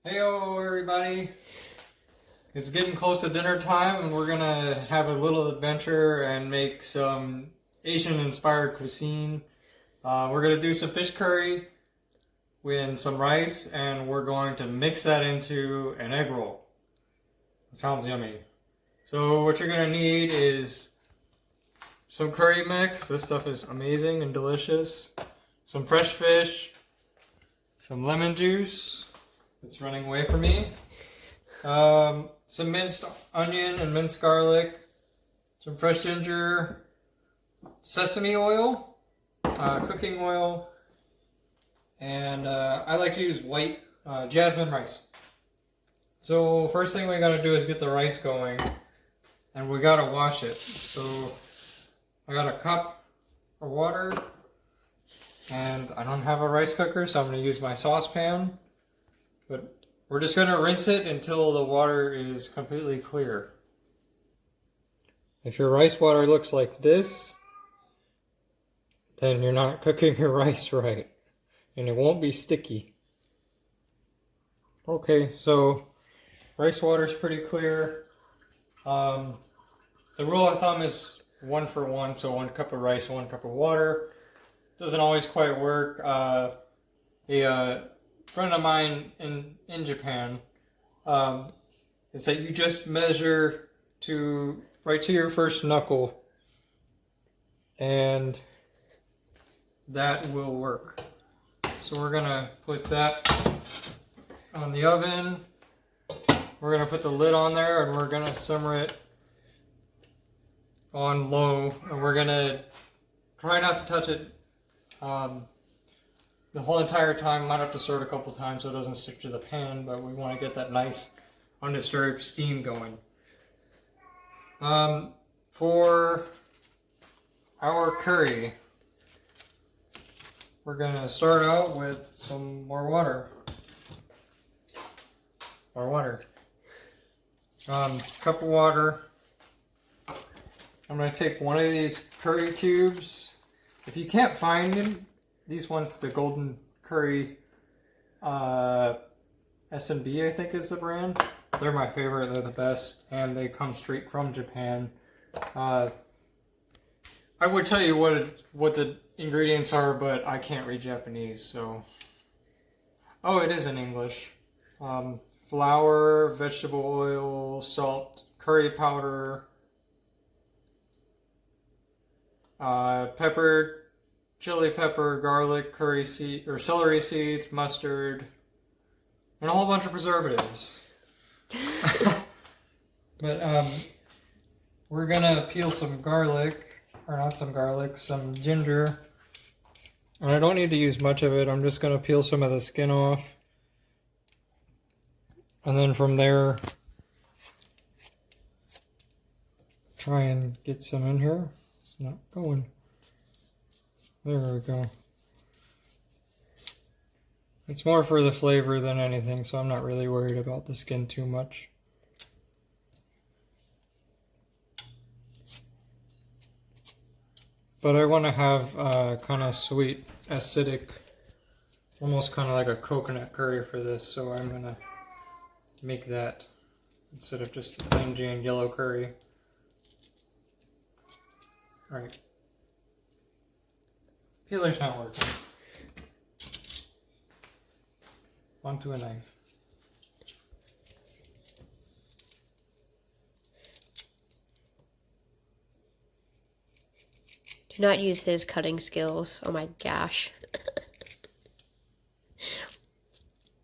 Heyo everybody! It's getting close to dinner time and we're gonna have a little adventure and make some Asian inspired cuisine. We're gonna do some fish curry with some rice and we're going to mix that into an egg roll. It sounds yummy. So what you're gonna need is some curry mix. This stuff is amazing and delicious. Some fresh fish, some lemon juice. It's running away from me. Some minced onion and minced garlic, some fresh ginger, sesame oil, cooking oil, and I like to use white jasmine rice. So first thing we gotta do is get the rice going, and we gotta wash it. So I got a cup of water, and I don't have a rice cooker, so I'm gonna use my saucepan. But we're just going to rinse it until the water is completely clear. If your rice water looks like this, then you're not cooking your rice right. And it won't be sticky. Okay, so rice water is pretty clear. The rule of thumb is 1 for 1, so 1 cup of rice, 1 cup of water. Doesn't always quite work. A friend of mine in Japan, is that you just measure right to your first knuckle, and that will work. So we're gonna put that on the oven. We're gonna put the lid on there and we're gonna simmer it on low, and we're gonna try not to touch it the whole entire time. Might have to stir it a couple times so it doesn't stick to the pan, but we want to get that nice undisturbed steam going. For our curry, we're going to start out with some more water. Cup of water. I'm going to take one of these curry cubes. If you can't find them, these ones, the Golden Curry S&B, I think is the brand. They're my favorite, they're the best, and they come straight from Japan. I would tell you what the ingredients are, but I can't read Japanese, so... Oh, it is in English. Flour, vegetable oil, salt, curry powder, pepper, chili pepper, garlic, curry seed or celery seeds, mustard, and a whole bunch of preservatives. But we're gonna peel some garlic, or not some garlic, some ginger. And I don't need to use much of it. I'm just gonna peel some of the skin off. And then from there, try and get some in here. It's not going. There we go. It's more for the flavor than anything, so I'm not really worried about the skin too much. But I want to have kind of sweet, acidic, almost kind of like a coconut curry for this, so I'm going to make that instead of just the plain Jane yellow curry. Alright. Peeler's not working. Onto a knife. Do not use his cutting skills. Oh my gosh.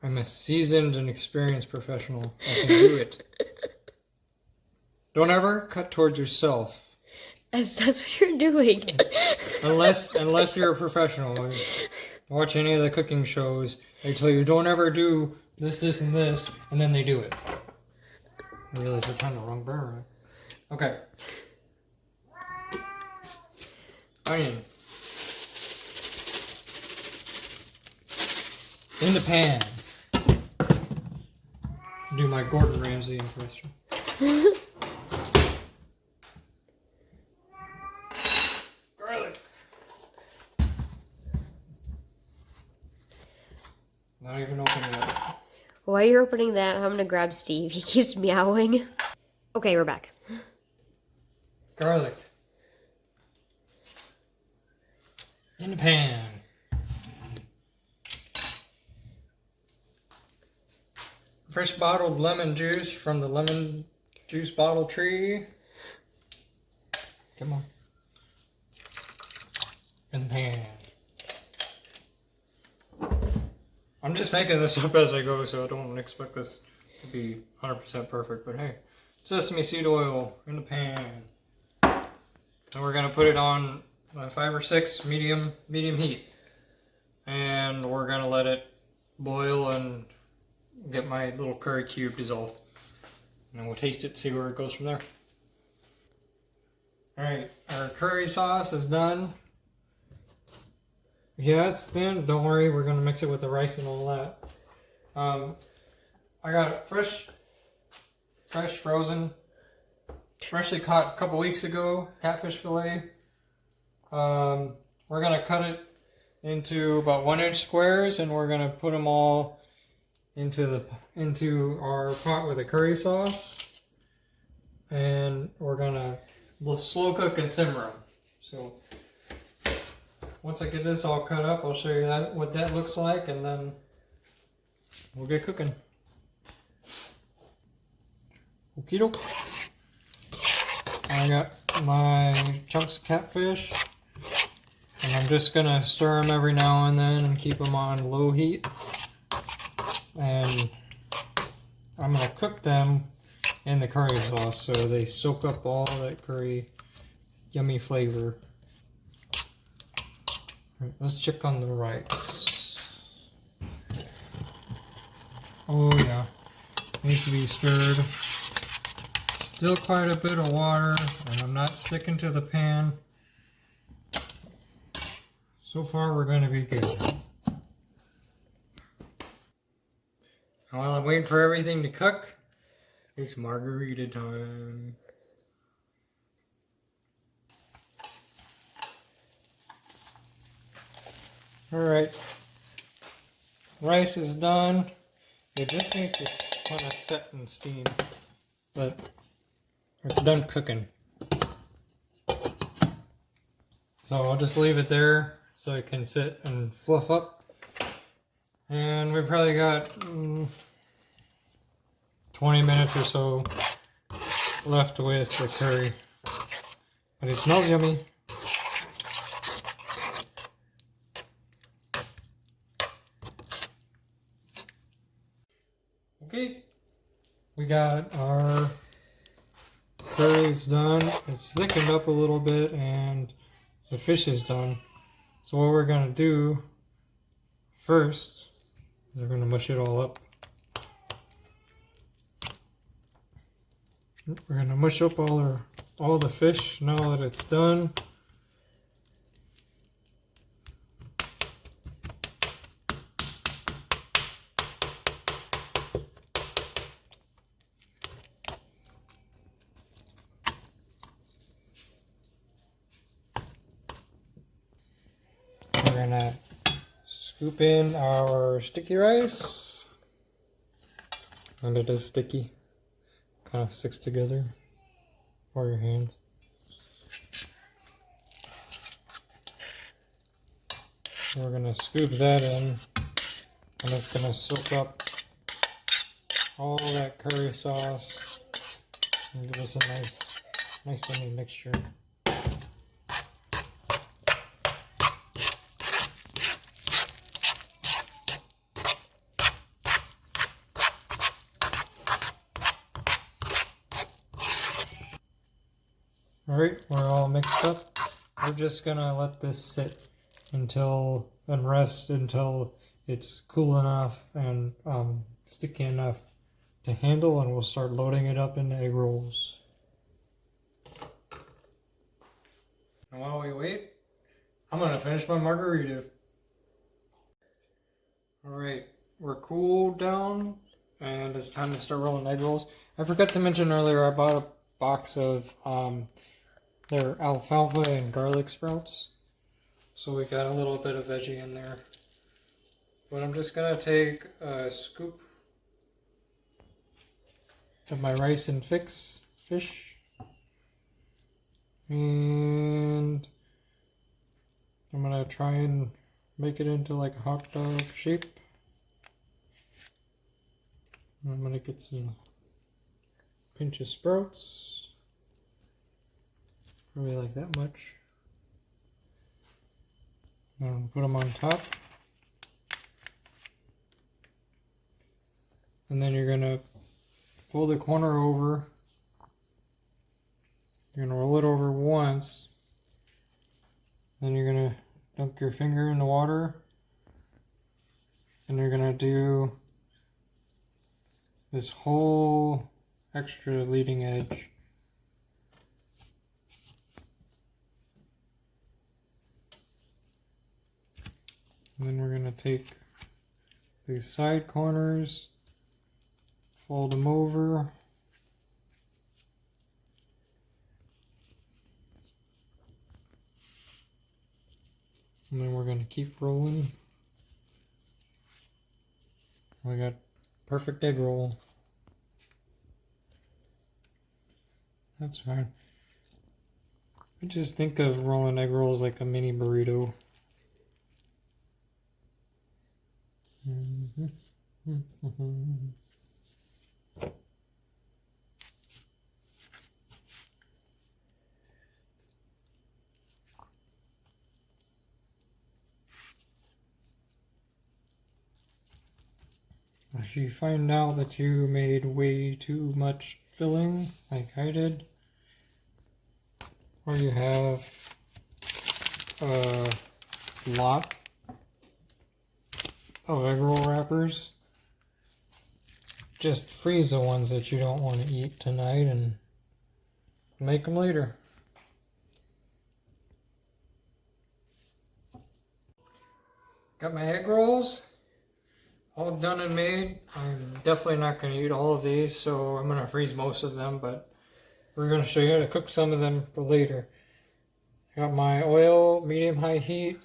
I'm a seasoned and experienced professional. I can do it. Don't ever cut towards yourself. That's what you're doing. Unless you're a professional. Watch any of the cooking shows. They tell you don't ever do this, this, and this, and then they do it. I realize it's on the wrong burner. Okay. Onion. In the pan. Do my Gordon Ramsay impression. Garlic. Not even open yet. While you're opening that, I'm gonna grab Steve. He keeps meowing. Okay, we're back. Garlic. In the pan. Fresh bottled lemon juice from the lemon juice bottle tree. Come on. In the pan. I'm just making this up as I go, so I don't expect this to be 100% perfect, but hey. Sesame seed oil in the pan. And we're gonna put it on 5 or 6 medium heat. And we're gonna let it boil and get my little curry cube dissolved. And we'll taste it, see where it goes from there. Alright, our curry sauce is done. Yeah, it's thin. Don't worry, we're gonna mix it with the rice and all that. I got fresh frozen, freshly caught a couple weeks ago, catfish fillet. We're gonna cut it into about 1-inch squares, and we're gonna put them all into our pot with the curry sauce, and we're gonna slow cook and simmer them. So once I get this all cut up, I'll show you what that looks like, and then we'll get cooking. Okie doke. I got my chunks of catfish, and I'm just gonna stir them every now and then and keep them on low heat. And I'm gonna cook them in the curry sauce so they soak up all that curry yummy flavor. Right, let's check on the rice. Oh yeah, needs to be stirred. Still quite a bit of water, and I'm not sticking to the pan. So far we're going to be good. And while I'm waiting for everything to cook, it's margarita time. Alright, rice is done. It just needs to kind of set and steam, but it's done cooking. So I'll just leave it there so it can sit and fluff up. And we probably got 20 minutes or so left with the curry. But it smells yummy. Okay, we got our curry's done. It's thickened up a little bit, and the fish is done. So what we're gonna do first is we're gonna mush it all up. We're gonna mush up all the fish now that it's done. We're gonna scoop in our sticky rice, and it is sticky, kind of sticks together for your hands. We're gonna scoop that in, and it's gonna soak up all that curry sauce and give us a nice yummy mixture. Alright, we're all mixed up. We're just gonna let this sit and rest until it's cool enough and sticky enough to handle, and we'll start loading it up into egg rolls. And while we wait, I'm gonna finish my margarita. Alright, we're cooled down and it's time to start rolling egg rolls. I forgot to mention earlier, I bought a box of their alfalfa and garlic sprouts. So we got a little bit of veggie in there. But I'm just gonna take a scoop Got my rice and fish. And I'm gonna try and make it into like a hot dog shape. I'm gonna get some pinch of sprouts. Probably like that much. And put them on top. And then you're gonna fold the corner over. You're gonna roll it over once. Then you're gonna dunk your finger in the water. And you're gonna do this whole extra leading edge. And then we're gonna take these side corners, fold them over. And then we're going to keep rolling. We got perfect egg roll. That's fine. I just think of rolling egg rolls like a mini burrito. If you find out that you made way too much filling, like I did, or you have a lot of egg roll wrappers, just freeze the ones that you don't want to eat tonight and make them later. Got my egg rolls all done and made. I'm definitely not going to eat all of these, so I'm going to freeze most of them, but we're going to show you how to cook some of them for later. I got my oil, medium-high heat,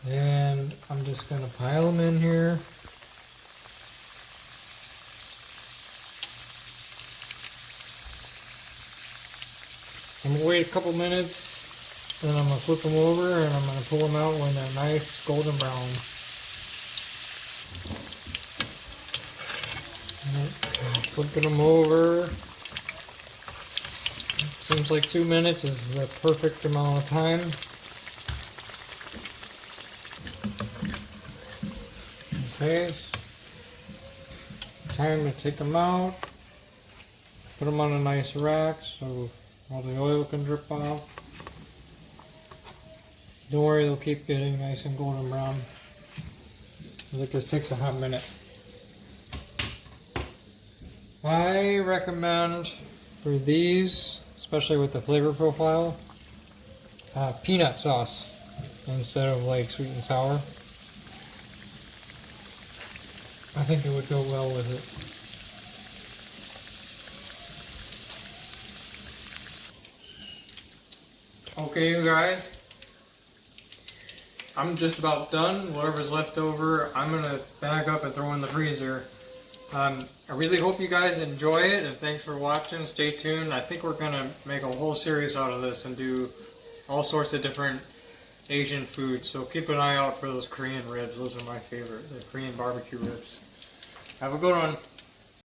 and I'm just going to pile them in here. I'm going to wait a couple minutes, then I'm going to flip them over and I'm going to pull them out when they're nice golden brown. Flipping them over. Seems like 2 minutes is the perfect amount of time. Okay, time to take them out. Put them on a nice rack so all the oil can drip off. Don't worry, they'll keep getting nice and golden brown. It just takes a hot minute. I recommend for these, especially with the flavor profile, peanut sauce instead of like sweet and sour. I think it would go well with it. Okay, you guys, I'm just about done. Whatever's left over, I'm gonna bag up and throw in the freezer. I really hope you guys enjoy it, and thanks for watching. Stay tuned. I think we're going to make a whole series out of this and do all sorts of different Asian foods. So keep an eye out for those Korean ribs. Those are my favorite, the Korean barbecue ribs. Have a good one.